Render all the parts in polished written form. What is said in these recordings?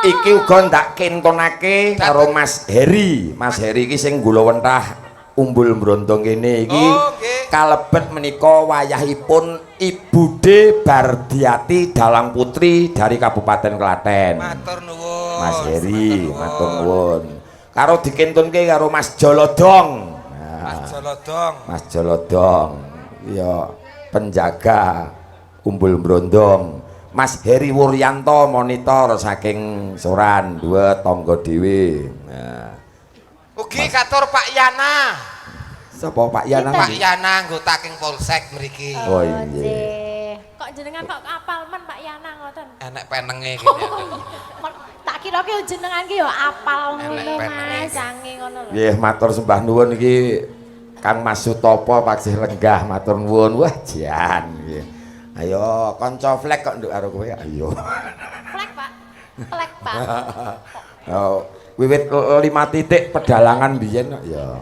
Iki uga ndak kentonake karo Mas Heri. Mas Heri iki sing gula wentah Umbul Brondong kene iki kalebet menika wayahipun Ibu D Bardiati Dalang Putri dari Kabupaten Klaten. Matur nuwun. Mas Heri, matur nuwun. Karo dikentunke karo Mas Jolodong. Mas Jolodong. Mas Jolodong. Ya penjaga Umbul Brondong. Mas Heri Wuryanto monitor saking Soran dua tonggo dhewe. Nah. Ugi katur Pak Yana. Sapa Pak Yana? Pak Yana anggota king Polsek mriki. Oh iya. Kok jenengan kok apal men Pak Yana ngoten? Enek penenge iki. Tak kira ki jenengan ki ya apal ngono Mas, sange ngono lho. Nggih, matur sembah nuwun iki Kang Mas Sutopo Paksih Lenggah matur nuwun. Wah, jan nggih. Ayo kanca flek kok nduk karo kowe. Ayo. Flek, Pak. Flek, Pak. Oh, wiwit 5 titik pedalangan biyen kok ya.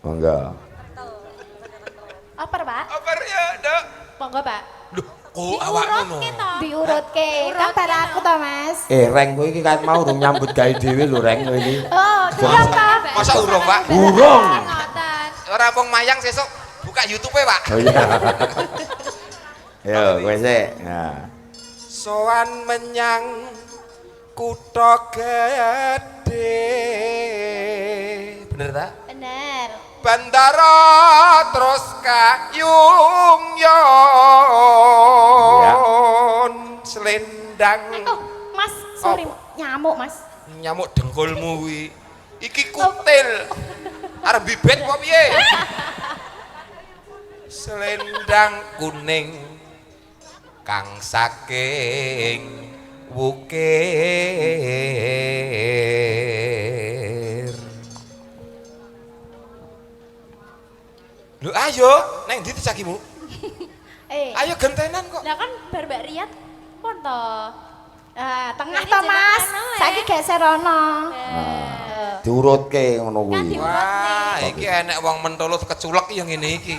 Monggo. Oper, Pak. Oper ya, Dok. Monggo, Pak. Lho, kok awak ngono? Diurutke. Kan bar aku to, Mas. Reng kowe iki kan mau urung nyambut gawe dhewe lho Reng kowe iki. Oh, durung ta? Masa urung, Pak? Urung. Ngoten. Ora wong mayang sesuk buka YouTube-e, Pak. Oh iya. Yo, kowe sik. Nah. Sowan menyang kutha gedhe. Bener ta? Bener. Bandara terus kayung selendang. Oh, Mas, sorry, nyamuk, Mas. Nyamuk dengkulmu kuwi. Iki kutil. Arep bibet kok piye? Selendang kuning kang saking wukir. Lho ayo, neng ndi cakimu? Ayo gentenan kok. Lah kan bar Mbak Riyad pon to. Tengah to Mas. Saiki geser ono. Diurutke ngono kuwi. Wah, iki enek wong Mentolo keculek ya ngene iki.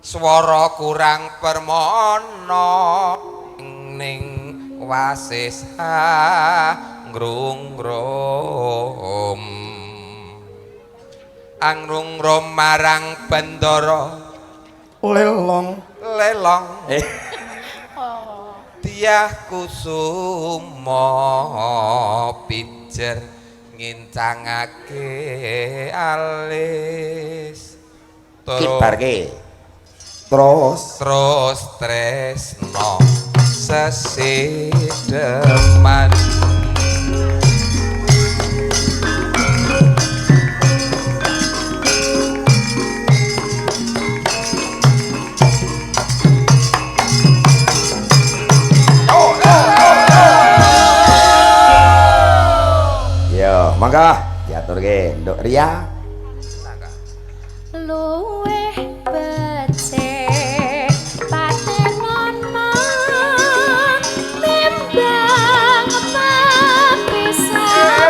Swara kurang permono ning wasis ngrung-rum. Angrung-rum marang bandara Lelong. Diah kusuma pijer ngincangake alis Kibarke. Terus tresno sesideman. Mangga diaturke Nduk Ria. Luweh becik patenono timbang papisan.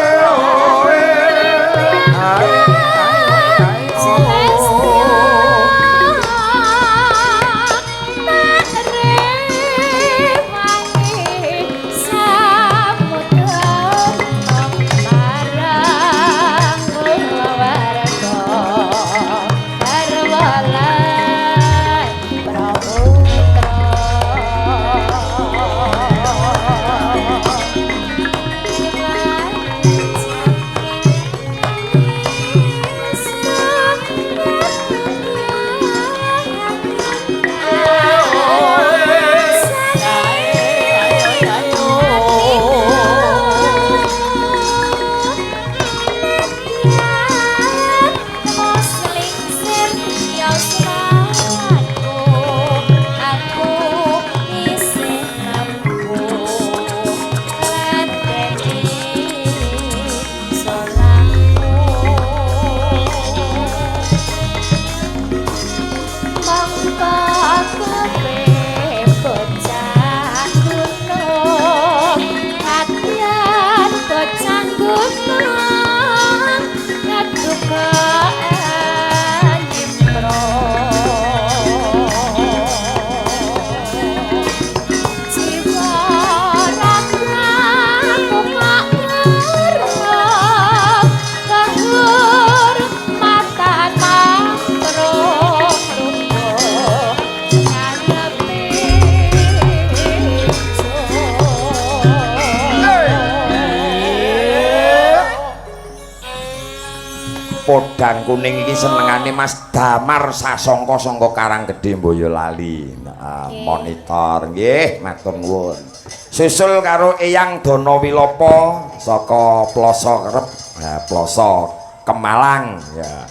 podang kuning iki senengane Mas Damar sasongko-songko Karanggedhe Boyolali. Nah, monitor nggih, matur nuwun. Susul karo Eyang Dono Wilopo saka Ploso Kerep, nah, Ploso Kemalang ya.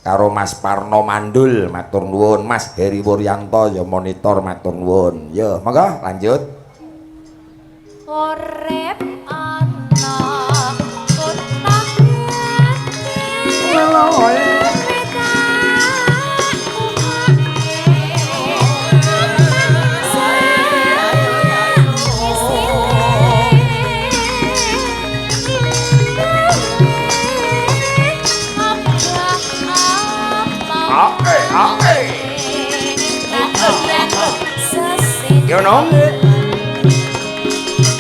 Karo Mas Parno Mandul, matur nuwun. Mas Heri Wuryanto ya monitor, matur nuwun. Ya, monggo lanjut. Urip ana kutah You know?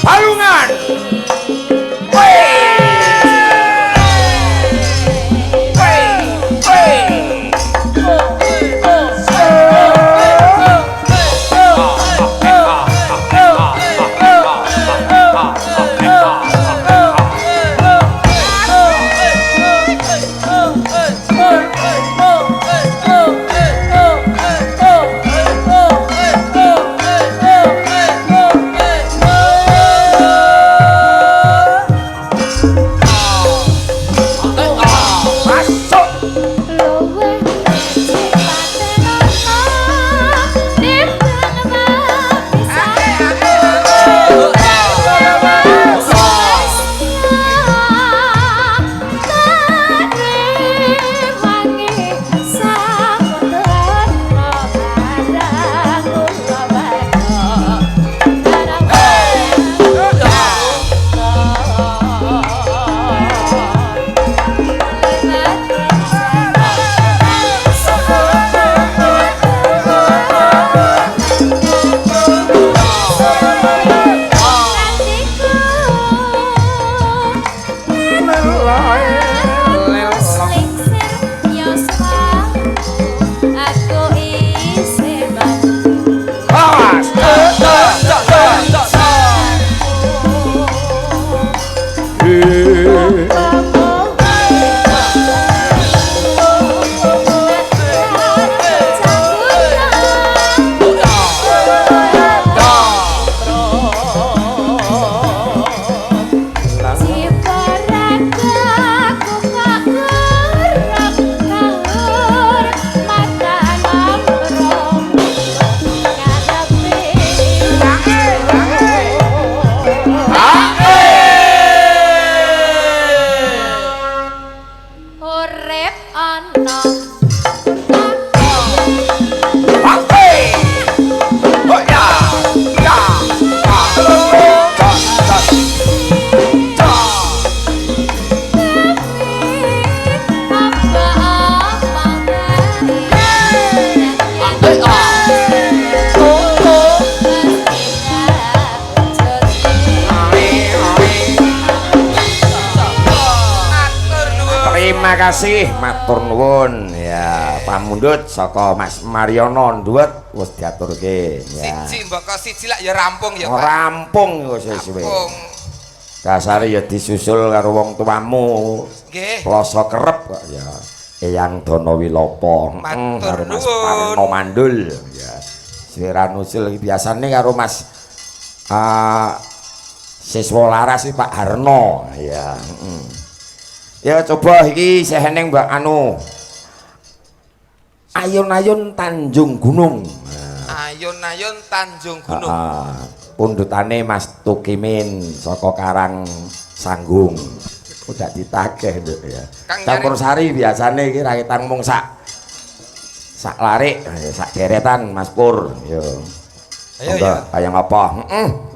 Palungan. Terima kasih, matur nuwun ya, pamundhut saka Mas Mariono Nduwet wis diaturke ya. Siji mbok siji lak ya rampung ya, Pak. Rampung wis wis. Dasare ya disusul karo wong tuamu. Nggih. Ploso Kerep kok ya. Eyang Dono Wilopo, karo Mas Parno Mandul ya. Sira nusul biasane karo Mas siswa laras Pak Harno ya. Ya coba iki seheneng Mbak anu Ayun-ayun Tanjung Gunung. Ayun-ayun Tanjung Gunung. Pundutane Mas Tukimin saka Karang Sanggung. Udah ditagih Nduk ya. Campur sari biasane iki rakitan mung sak larik, sak deretan Mas Pur. Yo. Ayo ya. Kaya ngapa?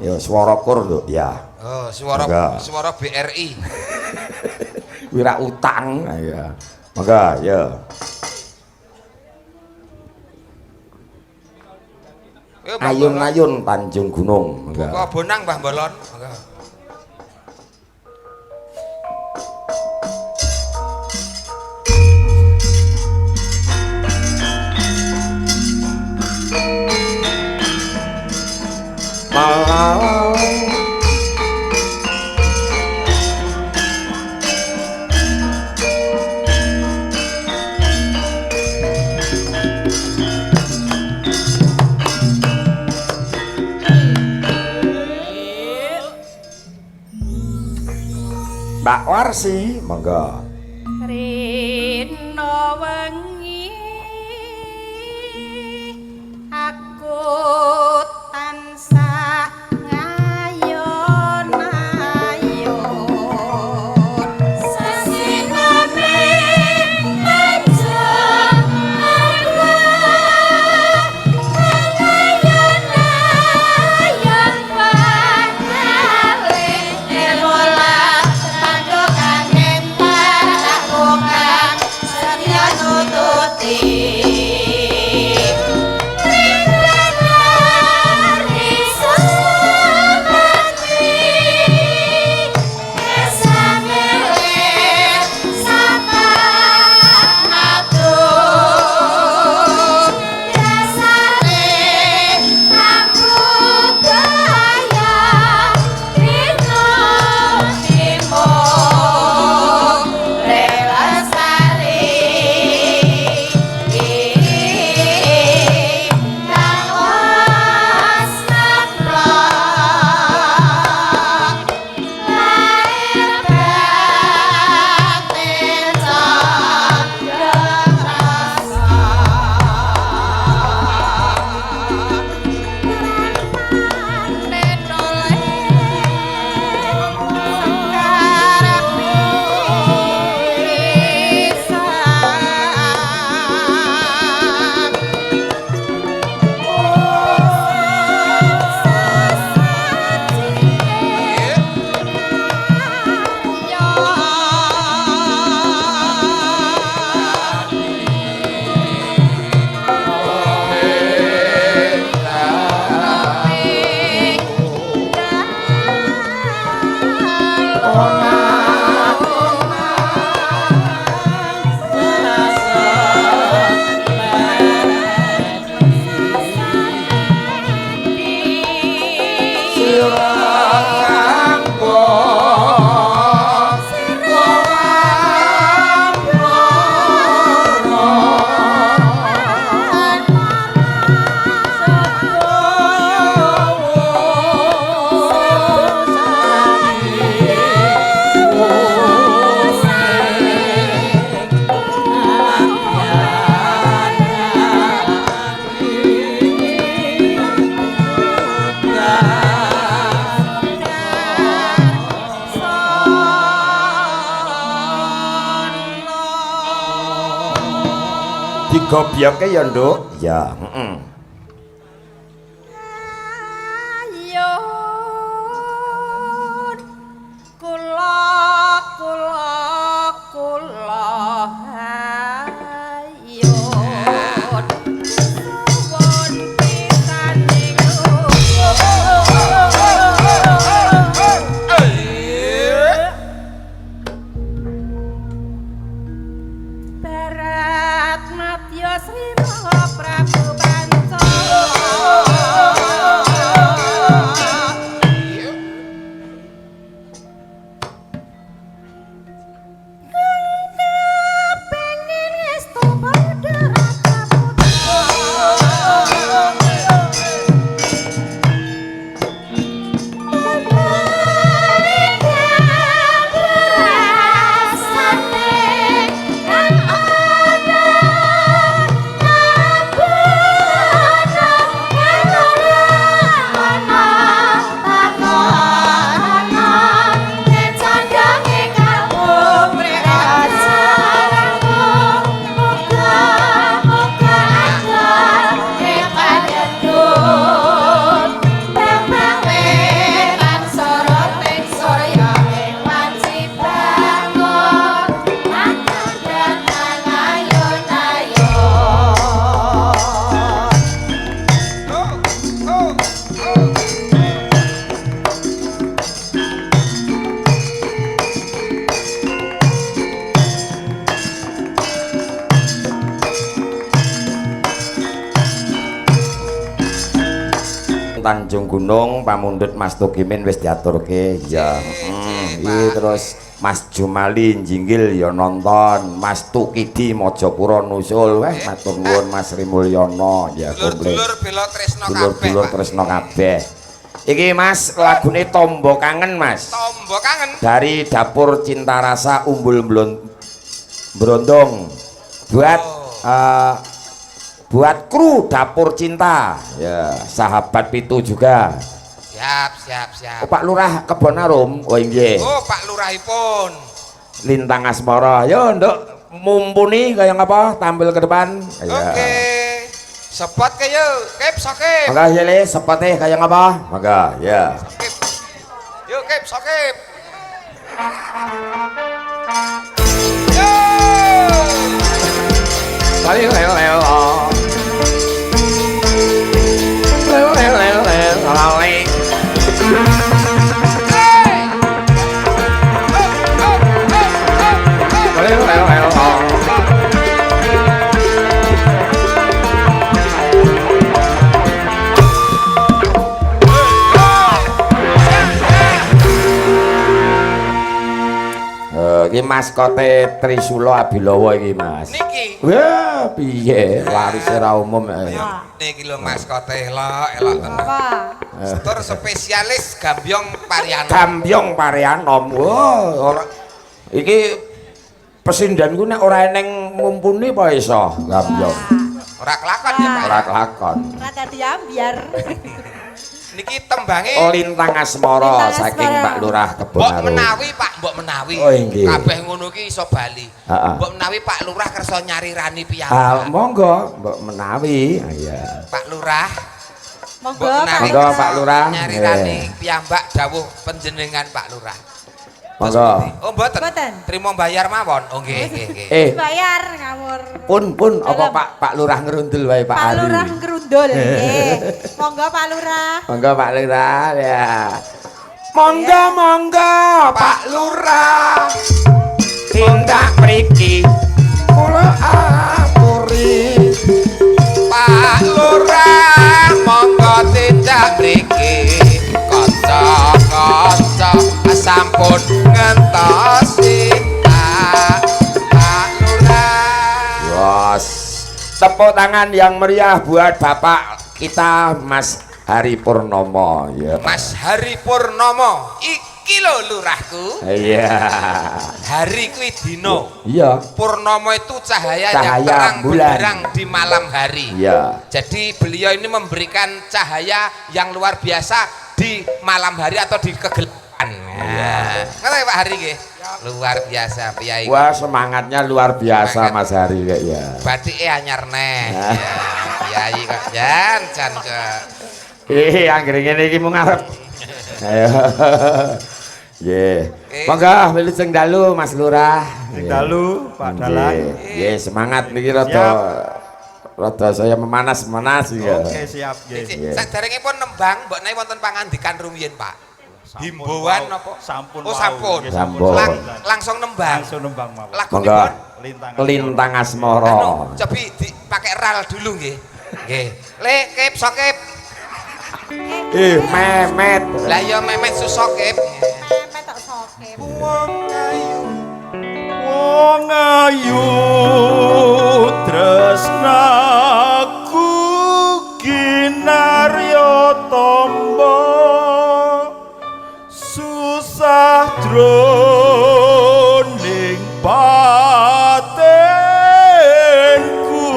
Yo swara kur Nduk ya. Oh, swara BRI. Wira utang ya. Monggo ya. Ayun-ayun Tanjung Gunung. Monggo. Kok bonang Mbah Bolon. Monggo. Mbak Warsi monggo Rino wengi aku tansah ngayon-ayon sesinane panjang ngayon-ayon pangaling emola tandukan entar aku kang setia nututi digobyoke ya Nduk ya Ayun kula ayun suwun pisaning Barat Madya Srina Prabu Panca pengen estu padha Tanjung Gunung pamundhut Mas Tukimin wis diaturke ya iki terus Mas Jumali Jinggil ya nonton Mas Tukidi Mojopuro nusul weh matur nuwun Mas Rimulyono ya komplit dulur bela tresno kabeh dulur-dulur tresno kabeh Iki Mas lagune Tombo Kangen Mas. Tombo Kangen. Dari Dapur Cinta Rasa Umbul Brondong. Buat buat kru Dapur Cinta. Ya, sahabat Pitu juga. Siap. Oh, Pak Lurah Kebonarum. Oh nggih. Oh, Pak Lurahipun. Lintang Asmara. Yo, nduk mumpuni kayak apa tampil ke depan. Ya. Oke. Sepot ke yuk, Kep sokep. Maka ya le sepatnya kayak apa? Maka ya. Sokep. Yuk Kep sokep. Yo. Leo. Iki maskote Trisula Abilawa iki Mas. Niki. Wah, piye laris ora umum. Niki lho maskote elok tenan. Setor spesialis Gambyong Parianom. Gambyong Parianom. Wah, ora iki pesindanku nek ora eneng mumpuni apa iso Gambyong. Ora kelakon ya Pak. Ora kelakon. Ora dadi ambyar. Niki tembange Lintang Asmara saking Pak Lurah Kebonarum. Mbok menawi. Oh, inggih. Kabeh ngono ki iso bali. Heeh. Mbok menawi Pak Lurah kersa nyarirani piyambak. Monggo, mbok menawi. Iya. Pak Lurah. Monggo Monggo, Pak Lurah. Nyarirani piyambak dawuh panjenengan Pak Lurah. Monggo. Oh, mboten. Mboten. Trimo bayar mawon. Oh, nggih. Bayar ngawur. Pun apa Pak Lurah ngerundul wae Pak Pak Ari. Lurah ngerundul nggih. Monggo Pak Lurah. Monggo Pak Lurah ya. Monggo Pak Lurah. Tindak mriki kula aturi. Pak Lurah monggo tindak mriki. Kanca-kanca sampun ngentosi Pak Lurah. Yos. Tepuk tangan yang meriah buat Bapak kita Mas Hari Purnomo ya. Mas Hari Purnomo, iki lho lurahku. Iya. Hari kuwi dina. Iya. Purnomo itu cahaya yang Cahaya terang bulan. benderang di malam hari. Iya. Jadi beliau ini memberikan cahaya yang luar biasa di malam hari atau di kegelapan. Nah, ngerti Pak Hari nggih? Luar biasa Piyai. Wah, semangatnya luar biasa Semangat. Mas Hari kayaknya. Batike anyar neh. Ya, Piyai kok jan kok. Anggere ngene iki mung ngarep. Ayo. Nggih. Monggo wilujeng dalu Mas Lurah. Sing dalu Pak Dalang. Nggih, semangat niki rada saya memanas-manas ya. Oke, siap nggih. Saderengipun nembang mbok menawi wonten pangandikan rumiyin, Pak. Himbauan apa? Sampun. Oh, sampun. Nggih, Sampun. Langsung nembang. Langsung nembang mawon. Monggo. Lagunipun Lintang Asmara. anu, cobi dipakai ral dulu nggih. Nggih. Le kep sokep. Memet. Lah ya memet susokep. Memet tok sokep. Wong ayu tresnaku kinarya tombo susah jroning batinku.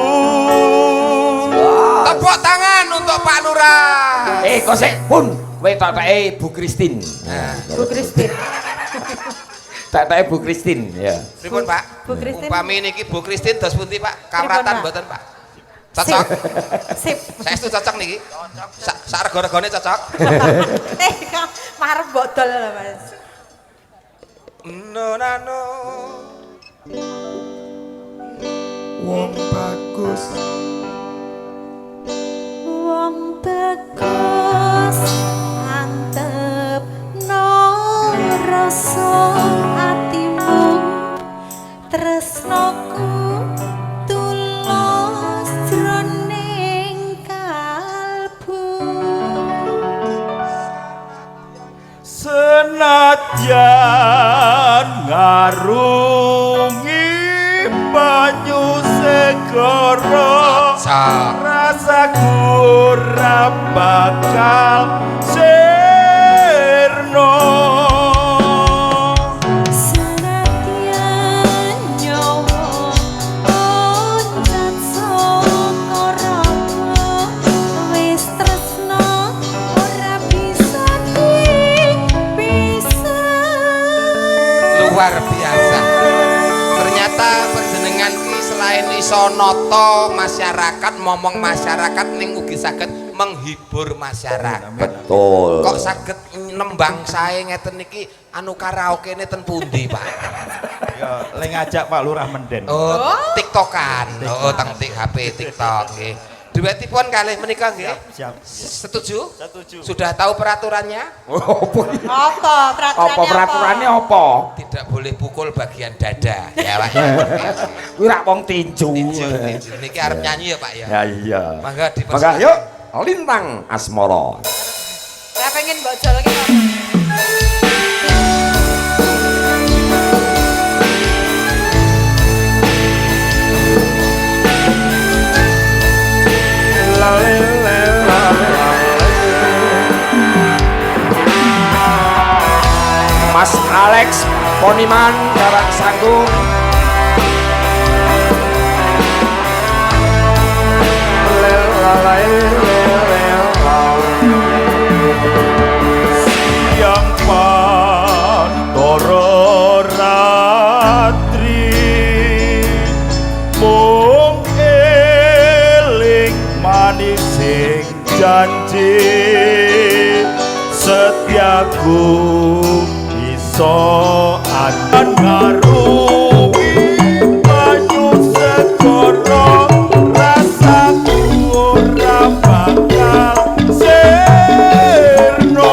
Tepuk tangan untuk Pak Lurah. Kok sik pun kowe tatake Bu Kristin. Bu Kristin. Tatake Bu Kristin ya. Pripun Pak? Bu Kristin. Upami niki Bu Kristin dos pundi Pak? Kamratan Pak? mboten Pak? Cocok. Sip. Saestu cocok niki. Sak rego-regone cocok. Marep bodol lho Mas. No nano. Wong bagus. Wong bagus antep no rasa atimu tresnoku tulus jroning kalbu Senadyan ngarungi banyu segara rasaku ora bakal iso nata masyarakat, momong masyarakat ning ugi saged menghibur masyarakat. Betul. Kok saged nembang sae ngeten niki anu karaoke-ne ten pundi, Pak? Ya, le ngajak Pak Lurah menden. Oh, TikTokan. Oh, teng HP TikTok nggih. Duetipun kalih menika nggih. Siap. Setuju? Setuju. Sudah tahu peraturannya? Apa Apa peraturannya apa? Tidak boleh pukul bagian dada, ya Pak. Kuwi rak wong tinju. Tinju. Niki arep nyanyi ya Pak ya. Ya iya. Mangga Mangga yuk lintang asmara. Saya pengen bocor lagi. Mas Alex Poniman Karang Sanggung Yang pantoro ratri mung eling manis sing janji setiaku iso akan ngaruhi banyu segoro rasaku ora bakal sirno.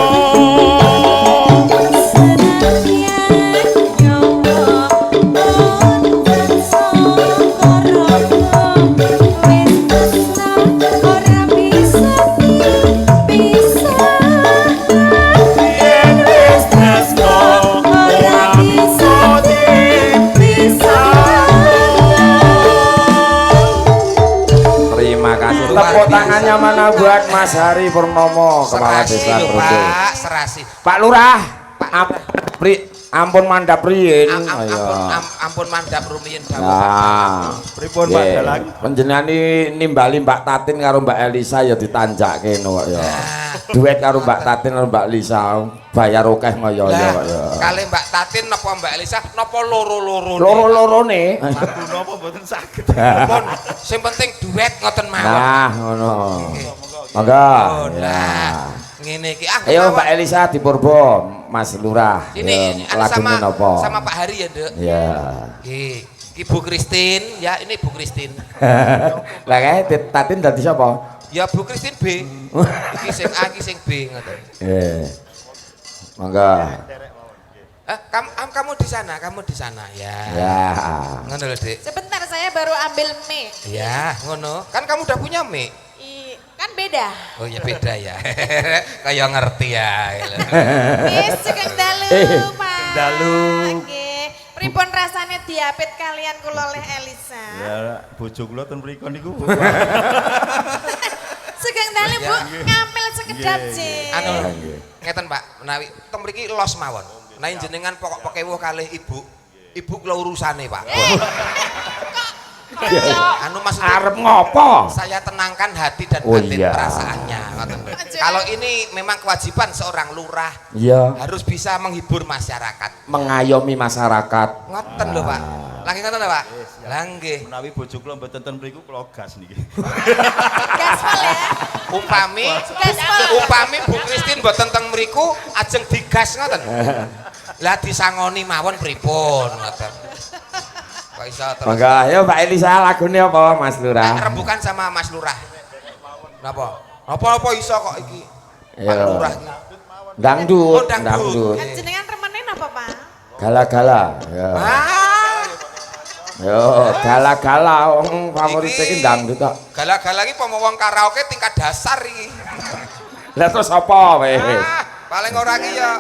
Tepuk tangannya mana buat Mas Hari Purnomo, Kepala Desa Brondol. Pak, serasi. Pak Lurah, ampun mandap riyin. Ampun mandap rumiyin dawuh. Nah, Pripun Pak Dalang? panjenengan nimbali Mbak Tatin karo Mbak Elisa ya ditanjakke kok ya. Duet karo Mbak Tatin karo Mbak Elisa bayar akeh ngoyo ya kok ya. Kali Mbak Tatin napa Mbak Elisa napa loro-loro. Loro-lorone. Madu napa mboten saged. Pun sing penting duet ngoten mawon. Nah, ngono. Monggo. Oh, nah. Ngene iki ah. Ayo Mbak Elisa dipurbo Mas Lurah. Ini anu lagune napa? sama Pak Hari ya, Nduk. Ya. Nggih. Ibu Kristin, ya ini Bu Kristin. Lah kae Tatin dadi sapa? Ya Bu Kristin B. Iki sing A, iki sing B ngoten. Monggo. Kamu di sana, kamu di sana ya. Ya. Ngono lho, Dik. Sebentar saya baru ambil mie. Ya, ngono. Kan kamu udah punya mie. Kan beda. Oh ya beda ya. Kayak ngerti ya. Yes, Kang Dalu, Pak. Dalu. Nggih. Pripun rasane diapit kalian kula oleh Elisa? Ya bojo kula ten mriku niku. Sugeng Dalu, Bu, ngambil sekedap sih. Anu ngeten Pak, menawi teng mriki los mawon. Nah jenengan pokok pokewuh kalih Ibu. Ibu kula urusane, Pak. Anu maksudnya Arep ngopo? saya tenangkan hati dan Oh, batin iya. perasaannya. Kalau ini memang kewajiban seorang lurah Iya. harus bisa menghibur masyarakat. Mengayomi masyarakat. Ngoten lho Pak. Lagi ngoten lho Pak. Lah nggih. Menawi bojo kula mboten ten mriku kula gas niki. Gaspol ya. Upami Bu Kristin mboten teng mriku ajeng digas ngoten. Lah disangoni mawon pripun ngoten. Kok iso terus. Monggo ayo Mbak Elisa lagune apa Mas Lurah? Rembukan sama Mas Lurah. Napa? Apa iso kok iki? Pak Iya. Lurah. Dangdut, Oh, dangdut. Kan jenengan remenin apa, Pak? Gala-gala. Ya. Ah, Yo, gala-gala wong favorit iki dangdut kok. gala-gala iki pomo wong karaoke tingkat dasar iki. Lah terus apa weh? Paling ora iki ya.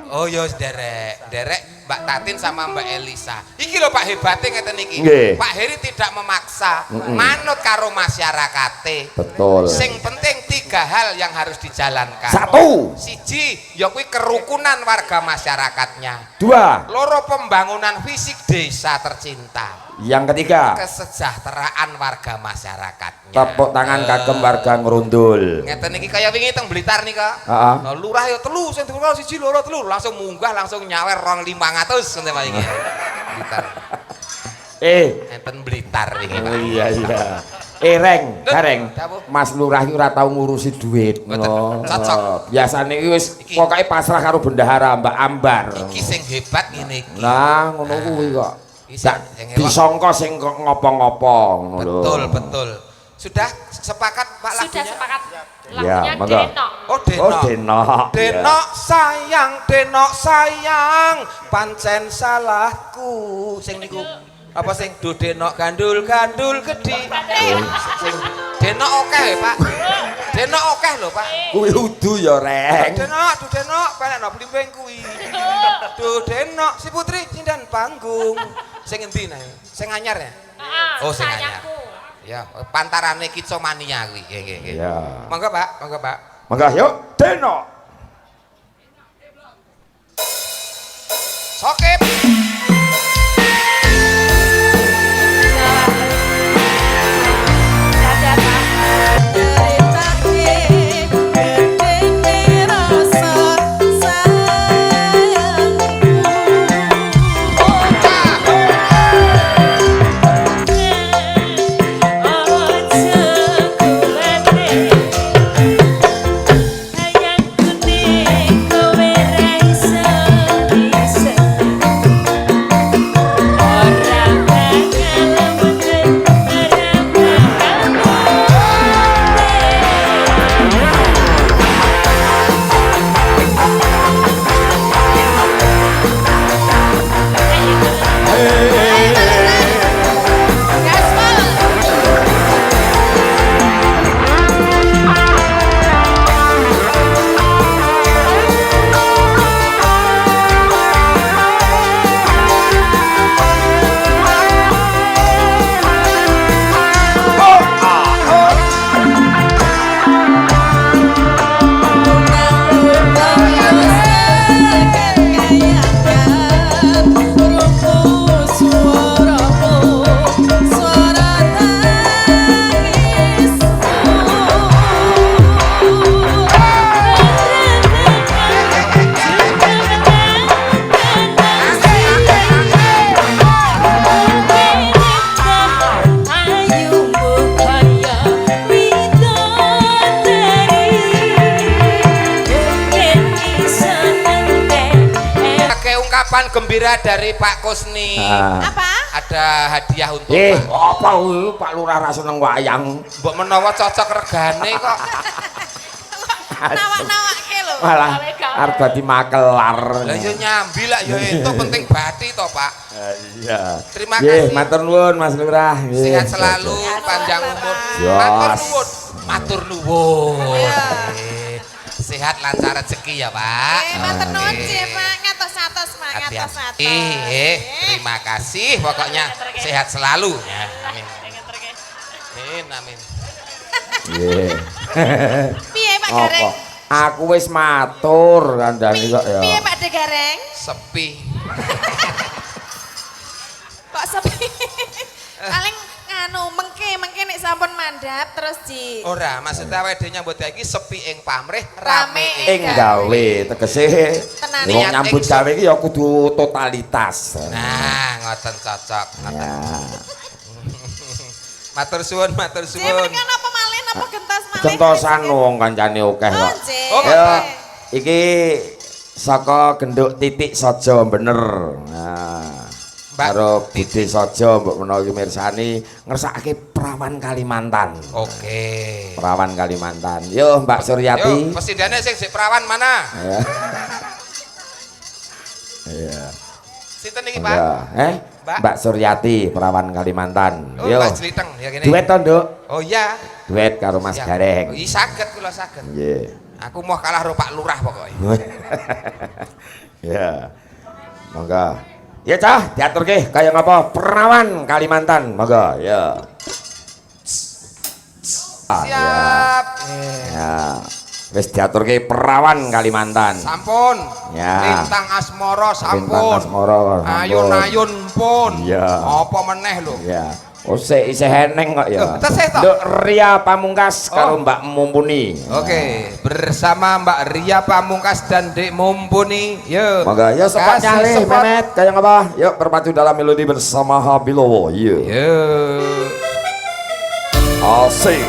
Oh yo derek Mbak Tatin sama Mbak Elisa. Iki lho Pak hebate ngeten iki. Nggih. Pak Heri tidak memaksa, manut karo masyarakate. Betul. Sing penting 3 hal yang harus dijalankan. 1, Siji, ya kuwi kerukunan warga masyarakatnya. 2, Loro, pembangunan fisik desa tercinta. yang ketiga, Kesejahteraan warga masyarakatnya. tepuk tangan kagem warga ngrundul. Ngeten iki kaya wingi teng Blitar nih Kak. Heeh. Nah, lurah ya telu, sing telu siji loro telu, langsung munggah langsung nyawer 2.500 ngoten Pak iki. Blitar. enten Blitar iki Pak. Oh iya iya. Reng, Gareng. Mas Lurah iki ora tau ngurusi duit ngono. Cocok. Biasane iki wis pokoke pasrah karo bendahara Mbak Ambar. Iki sing hebat ngene iki. Lah ngono kuwi kok. Bisa disangka sing kok ngopo-ngopo ngono lho. Betul, betul. Sudah sepakat Pak lagunya? Sudah sepakat. Ya, Lagunya monggo. Denok. Oh, Denok. Oh, Denok. Denok sayang, pancen salahku. Sing niku apa sing do denok gandul gedhi. Sing denok akeh, Pak. Denok akeh lho, Pak. Kuwi udu ya, Reng. Denok, penekno blimbing kuwi. Do denok si Putri Cindan panggung. Sing endi nae? Sing anyar ya? Oh, sing anyar. Ya, pantarane Kitsomania kuwi. Nggih. Ya. Monggo, Pak. Monggo yuk, Denok. Sokip. Gembira dari Pak Kusni. Apa? Ada hadiah untuk Pak. Apa kuwi Pak Lurah ra seneng wayang. Mbok menawa cocok regane kok. Nawak-nawake lho. Malah arep dadi makelar. Lah yo nyambi lah yo itu penting bati to, Pak. Iya. Terima kasih. Matur nuwun Mas Lurah. Sehat selalu, panjang umur. Matur nuwun. Sehat lancar rezeki ya, Pak. Matur nuwun Pak, ngatos-atos Pak, ngatos-atos. Terima kasih pokoknya sehat selalu ya. Amin. Amin. Piye Pak Gareng? Aku wis matur kandhane kok ya. Piye Pak De Gareng? Sepi. Kok sepi? Paling nganu mengke nek sampun mandhap terus di Ora, maksudnya awake nyambut iki sepi ing pamrih, rame ing gawe. Tegese Tenane. wong nyambut gawe iki ya kudu totalitas. Nah, ngoten cocok. Ya. Matur suwun. Jenengan napa malih napa gentos malih? Gentosan wong kancane akeh kok. Oh, Ya, iki saka genduk titik saja bener. Nah, karo Budi Saja mbok menawa iki mirsani ngersakake Perawan Kalimantan. Oke. Perawan Kalimantan. Yo Mbak Suryati. Yo, presidene sing perawan mana? Ya. Iya. Sinten iki, Pak? Ya, Mbak Suryati Perawan Kalimantan. Oh, Yo. Mas Gliteng ya kene. Duet to, Nduk? Oh iya. Duet karo Mas Siap. Gareng. Oh, iya saged kula saged. Nggih. Aku mau kalah karo Pak Lurah pokoknya. Ya. Monggo. Ya cah, diaturke kaya ngapa Perawan Kalimantan. Monggo, ya. Siap. Ya. Wis diaturke Perawan Kalimantan. Sampun. Ya. Lintang Asmara sampun. Lintang Asmara, sampun. Ayun-ayun pun. Iya. Apa meneh lho? Ya. Oh, isih eneng kok ya. Oh, tesih toh? Nduk Ria Pamungkas karo Mbak Mumpuni. Oke, bersama Mbak Ria Pamungkas dan Dek Mumpuni. Yuk. Monggo ya sempat Kasih nyalih support. Memet kayak apa? Yuk berpacu dalam melodi bersama Habilowo. Yuk. Yuk. Asik.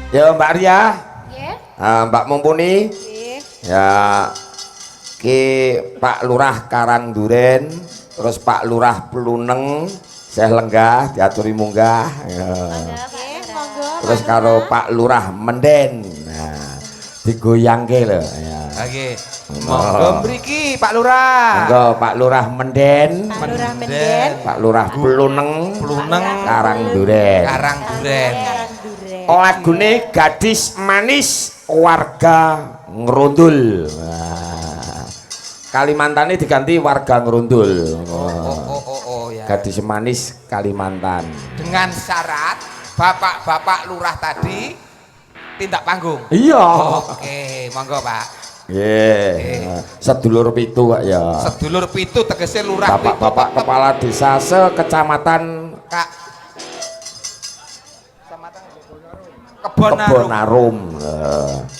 Ya Mbak Ria, Mbak Mumpuni, ya ki Pak Lurah Karangduren, terus Pak Lurah Peluneng, saya lenggah diaturi munggah, ya. Terus karo Pak Lurah Menden, nah, digoyangke lho. Ya. Oke, monggo mriki Pak Lurah. Monggo Pak Lurah Menden, Pak Lurah Menden, Pak Lurah Peluneng, Karangduren. Karangduren. Lagune Gadis Manis Warga Ngerundul. Nah, Kalimantan ini diganti Warga Ngerundul. Oh ya. Gadis Manis Kalimantan. Dengan syarat bapak-bapak lurah tadi tindak panggung. Iya. Oke, monggo Pak. Nggih. Sedulur pitu Pak ya. Sedulur pitu tegese lurah pitu. Bapak-bapak kepala desa sekecamatan Kak. Kebonarum.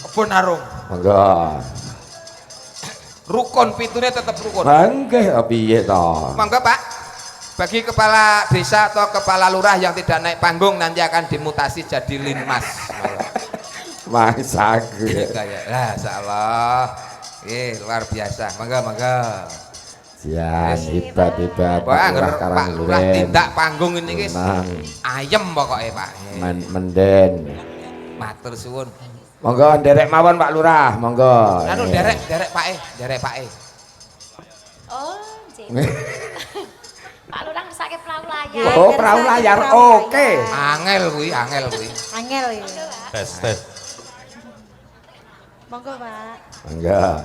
Kebonarum. Monggo. Rukun pitune tetap rukun. Nggih, piye to? Monggo Pak. Bagi kepala desa atau kepala lurah yang tidak naik panggung nanti akan dimutasi jadi linmas. Mangsa. Lah, insyaallah. Luar biasa. Monggo. Ya, tiba-tiba Pak Lurah tindak panggung ini guys. Ayem pokoknya Pak. Menden. Matur suwun. Monggo nderek mawon Pak Lurah, monggo. Anu derek Pak E. Oh, nggih. Pak Lurah ngesake perahu layar. Oh, perahu layar. Oke. Angel kuwi. Angel ya. Tes. Monggo, Pak. Monggo.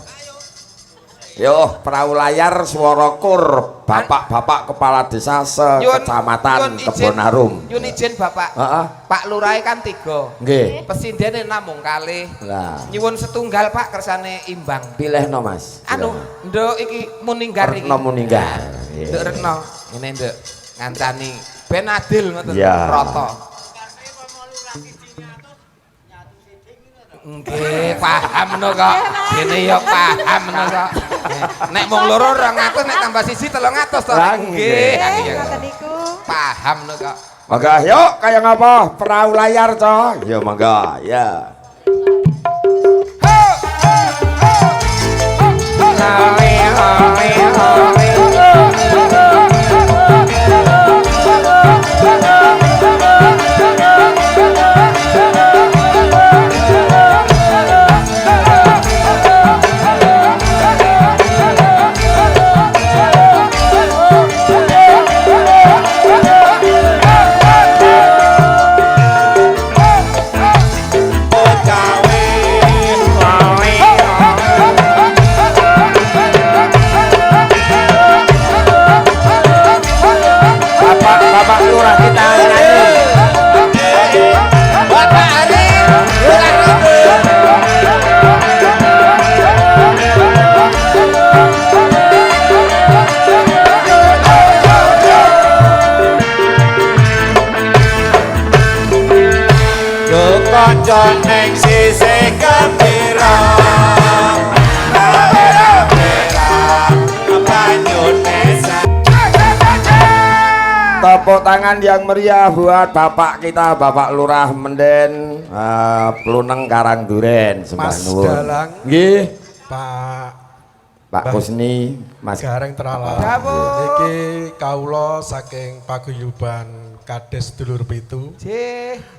Yo, perahu layar swara kur bapak-bapak kepala desa sekecamatan Kebonarum. Yun izin Bapak. Heeh. Pak Lurah kan 3. Nggih. Pesindene namung kalih. Lah, Nyuwun setunggal Pak kersane imbang. pilihno Mas. Anu, nduk iki muninggar iki. Retno muninggar. Nduk Retno, ngene nduk. Ngancani ben adil ngoten Ya. rata. Nggih, paham no kok. Dene ya paham no kok. Nek mung loro 200 nek tambah siji 300 to. Nggih. Paham no kok. Monggo, yuk kaya ngapa? Perahu layar to. Yo monggo, ya. Bapak Lurah kita nyanyi. Bapak Ari, Yo kanca ning sisih gembira. Tepuk tangan yang meriah buat bapak kita, Bapak Lurah Menden, Peluneng Karangduren, sembah Mas nuwun. Dalang. Nggih, Pak Mbah Kusni, Mas Gareng Trala. Iki kawula saking paguyuban Kades Dulur Pitu.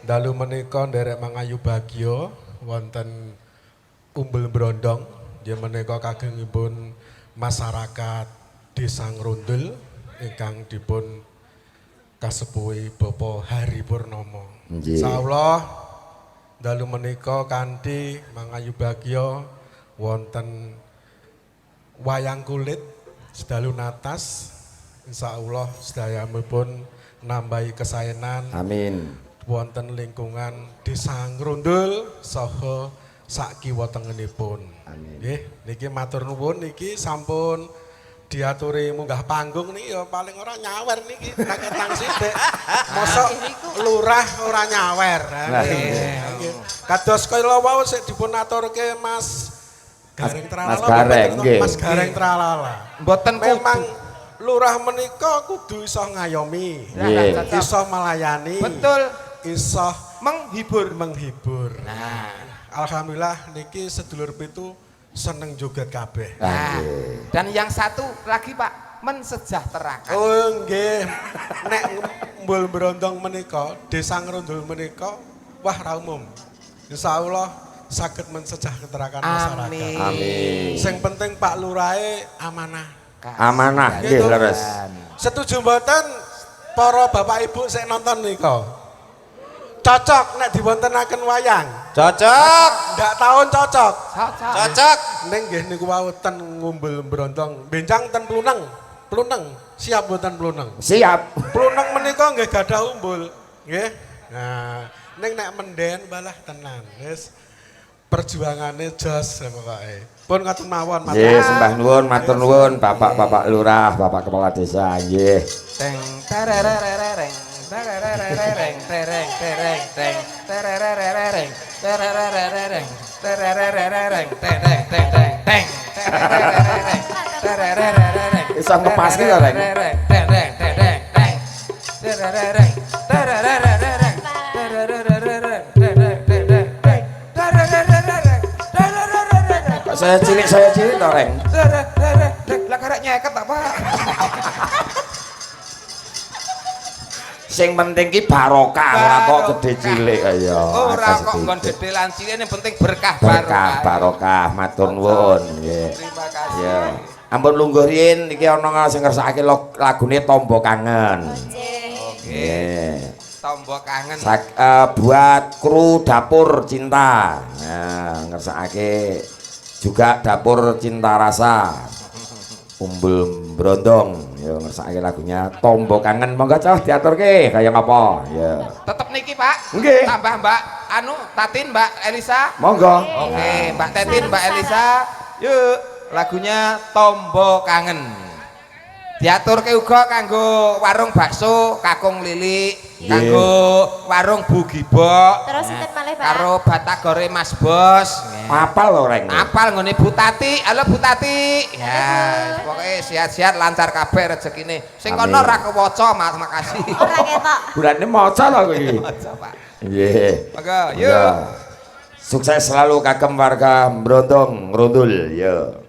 Dalu menika nderek mangayu bagya wonten Umbul Brondong. Nggih menika kagengipun masyarakat Desa Ngrundul ingkang dipun kasepuhi Bapak Hari Purnomo. Nggih. Insyaallah Dalu menika kanthi mangayu bagya wonten wayang kulit sedalu natas insyaallah sedayamipun nambahi kesaenan Amin. wonten lingkungan Desa Ngrundul saha sak kiwa tengenipun. Amin. Nggih, niki matur nuwun niki sampun diaturi munggah panggung niki ya paling ora nyawer niki nek ketang sithik. Mosok lurah ora nyawer. Nggih. Kados kala wau sik dipun aturke Mas Gareng Tralala. Mas Gareng nggih. Mas Gareng Tralala. Mboten Memang lurah menika kudu iso ngayomi. Nggih. Iso melayani. betul Iso menghibur. Nah, alhamdulillah niki sedulur pitu seneng joget kabeh. Nah, dan yang satu lagi Pak, mensejahterakan. Oh nggih. Nek Umbul Brondong menika, Desa Ngrundul menika, wah ra umum. Insyaallah saged mensejahterakan masyarakat. Amin. Amin. Sing penting Pak Lurahe amanah. Amanah nggih leres. Setuju mboten para bapak ibu sing nonton nika? Cocok nek diwontenaken wayang. Cocok. Ndak taun cocok. Cocok. Ning nggih niku wau ten Ngumbul Brondong. Benjang ten Pluneng. Pluneng. Siap mboten Pluneng? Siap. Pluneng menika nggih gadah umbul. Nggih. Nah, ning nek menden balah tenan. Wis perjuangane jos pokoke. Pun ngoten mawon Nggih, sembah nuwun, matur nuwun Bapak-bapak lurah, Bapak kepala desa nggih. Teng terererereng terererereng tereng tereng teng terererereng terererereng terererereng tereng teng teng teng terererereng terererereng Iso ngepaske to, Reng? tereng tereng tereng teng terererereng terererereng terererereng tereng tereng teng terererereng terererereng Kok saya cilik to, Reng? lah karek nyeket apa Sing penting ki barokah, ora kok gede cilik kaya. ora kok nggon gede lan cilik yang penting berkah Berkah barokah, matur nuwun nggih. Terima kasih. Ya. Ampun lungguh riyin iki ana sing ngersakake lagune Tombo Kangen. Nggih. Tombo kangen. Buat kru dapur cinta. Nah, ngersakake juga dapur cinta rasa. Umbul Brondong ya ngersakake lagunya Tombo Kangen. Monggo cah diaturke kaya ngapa ya. Tetep niki Pak. Nggih. Tambah Mbak anu Tatin Mbak Elisa. Monggo. Oke, Mbak Tatin Mbak Elisa. Yuk, lagunya Tombo Kangen. Diaturke uga kanggo warung bakso Kakung Lili, kanggo warung Bugibok. Terus sinten malih, Pak? Karo Batagore Mas Bos. Apal lho Reng. Apal ngene Bu Tati. Halo Bu Tati. Ya, pokoke sehat-sehat lancar kabeh rezekine. Sing Amin. kono ra kewaca, makasih. Ora ketok. Bulane maca lho kowe iki. Maca, Pak. Nggih. Monggo, yuk. Sukses selalu kagem warga Brondong Ngrundul ya.